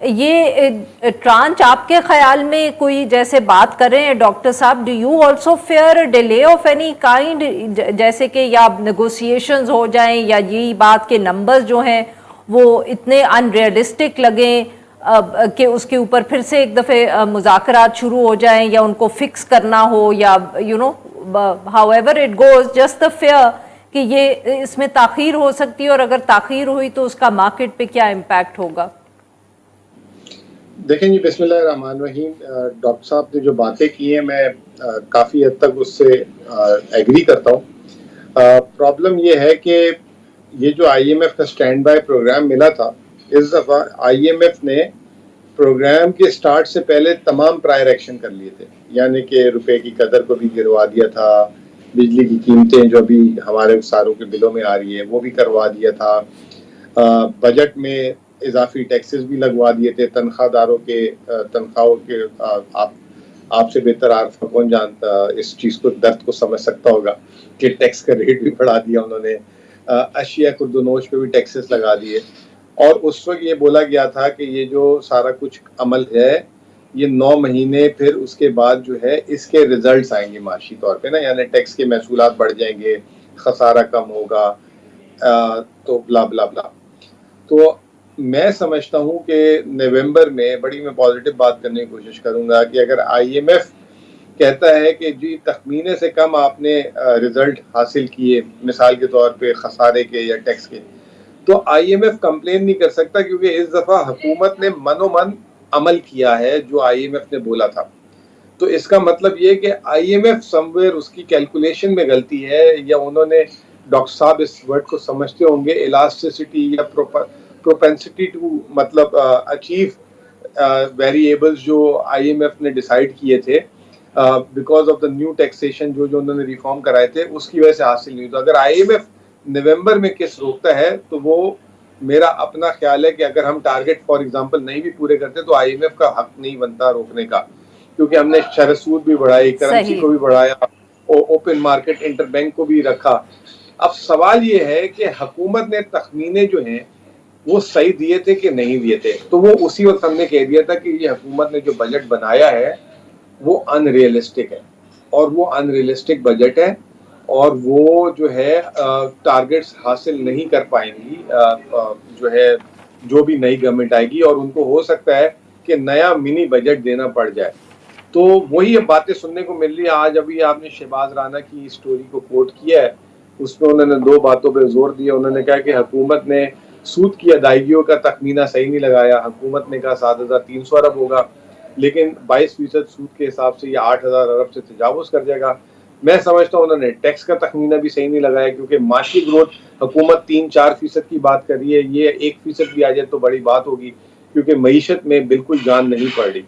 یہ ٹرانچ آپ کے خیال میں کوئی جیسے بات کر رہے ہیں ڈاکٹر صاحب، do you also fear delay of any kind, جیسے کہ یا نیگوسیشنز ہو جائیں یا یہی بات کے نمبرز جو ہیں وہ اتنے ان ریئلسٹک لگیں کہ اس کے اوپر پھر سے ایک دفعہ مذاکرات شروع ہو جائیں یا ان کو فکس کرنا ہو، یا however it goes, just the fear کہ یہ اس میں تاخیر ہو سکتی ہے، اور اگر تاخیر ہوئی تو اس کا مارکیٹ پہ کیا امپیکٹ ہوگا؟ دیکھیں جی، بسم اللہ الرحمن الرحیم، ڈاکٹر صاحب نے جو باتیں کی ہیں میں کافی حد تک اس سے ایگری کرتا ہوں۔ پرابلم یہ ہے کہ یہ جو آئی ایم ایف کا اسٹینڈ بائی پروگرام ملا تھا، اس دفعہ آئی ایم ایف نے پروگرام کے سٹارٹ سے پہلے تمام پرائر ایکشن کر لیے تھے، یعنی کہ روپے کی قدر کو بھی گروا دیا تھا، بجلی کی قیمتیں جو ابھی ہمارے ساروں کے بلوں میں آ رہی ہے وہ بھی کروا دیا تھا، بجٹ میں اضافی ٹیکسز بھی لگوا دیے تھے تنخواہ داروں کے تنخواہوں کے۔ آپ سے بہتر عارف کون جانتا اس چیز کو، درد کو سمجھ سکتا ہوگا کہ ٹیکس کا ریٹ بھی بڑھا دیا انہوں نے، اشیاء خردونوش پہ بھی ٹیکسز لگا دیے، اور اس وقت یہ بولا گیا تھا کہ یہ جو سارا کچھ عمل ہے یہ 9 مہینے پھر اس کے بعد جو ہے اس کے ریزلٹس آئیں گے معاشی طور پہ نا، یعنی ٹیکس کے محصولات بڑھ جائیں گے، خسارہ کم ہوگا، تو بلا بلا بلا۔ تو میں سمجھتا ہوں کہ نومبر میں بڑی میں پازیٹیو بات کرنے کی کوشش کروں گا کہ اگر آئی ایم ایف کہتا ہے کہ جی تخمینے سے کم آپ نے ریزلٹ حاصل کیے، مثال کے طور پہ خسارے کے یا ٹیکس کے، تو آئی ایم ایف کمپلین نہیں کر سکتا، کیونکہ اس دفعہ حکومت نے من و من عمل کیا ہے جو آئی ایم ایف نے بولا تھا۔ تو اس کا مطلب یہ کہ I M F somewhere اس کی کیلکولیشن میں غلطی ہے، یا انہوں نے، ڈاکٹر صاحب اس ورڈ کو سمجھتے ہوں گے، الاسٹیسٹی یا پروپینسٹی ٹو مطلب اچیو ویریبلز جو آئی ایم ایف نے ڈیسائیڈ کیے تھے because of the new taxation جو انہوں نے ریفارم کرائے تھے، اس کی وجہ سے حاصل نہیں ہوئی۔ تو اگر آئی ایم ایف نومبر میں کس روکتا ہے تو وہ میرا اپنا خیال ہے کہ اگر ہم ٹارگٹ فار ایگزامپل نہیں بھی پورے کرتے تو آئی ایم ایف کا حق نہیں بنتا روکنے کا، کیونکہ ہم نے شرح سود بھی بڑھائی، کرنسی کو بھی بڑھایا، اوپن مارکیٹ انٹر بینک کو بھی رکھا۔ اب سوال یہ ہے کہ حکومت نے تخمینے جو ہیں وہ صحیح دیے تھے کہ نہیں دیے تھے، تو وہ اسی وقت ہم نے کہہ دیا تھا کہ یہ حکومت نے جو بجٹ بنایا ہے وہ ان ریئلسٹک ہے، اور وہ ان ریئلسٹک بجٹ ہے، اور وہ جو ہے ٹارگٹس حاصل نہیں کر پائیں گی جو ہے جو بھی نئی گورنمنٹ آئے گی، اور ان کو ہو سکتا ہے کہ نیا منی بجٹ دینا پڑ جائے۔ تو وہی اب باتیں سننے کو مل رہی ہیں۔ آج ابھی آپ نے شہباز رانا کی اسٹوری کو کوٹ کیا ہے، اس میں انہوں نے 2 باتوں پہ زور دیا۔ انہوں نے کہا کہ حکومت نے سود کی ادائیگیوں کا تخمینہ صحیح نہیں لگایا، حکومت نے کہا 7,300 ارب ہوگا، لیکن 22% سود کے حساب سے یہ 8,000 ارب سے تجاوز کر جائے گا۔ میں سمجھتا ہوں انہوں نے ٹیکس کا تخمینہ بھی صحیح نہیں لگایا، کیونکہ معاشی گروتھ حکومت 3-4% کی بات کر رہی ہے، یہ 1% بھی آ جائے تو بڑی بات ہوگی، کیونکہ معیشت میں بالکل جان نہیں پڑ رہی۔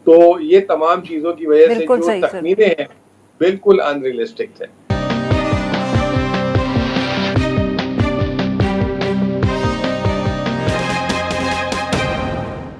تو یہ تمام چیزوں کی وجہ سے جو تخمینے ہیں بالکل ان ریئلسٹک تھے۔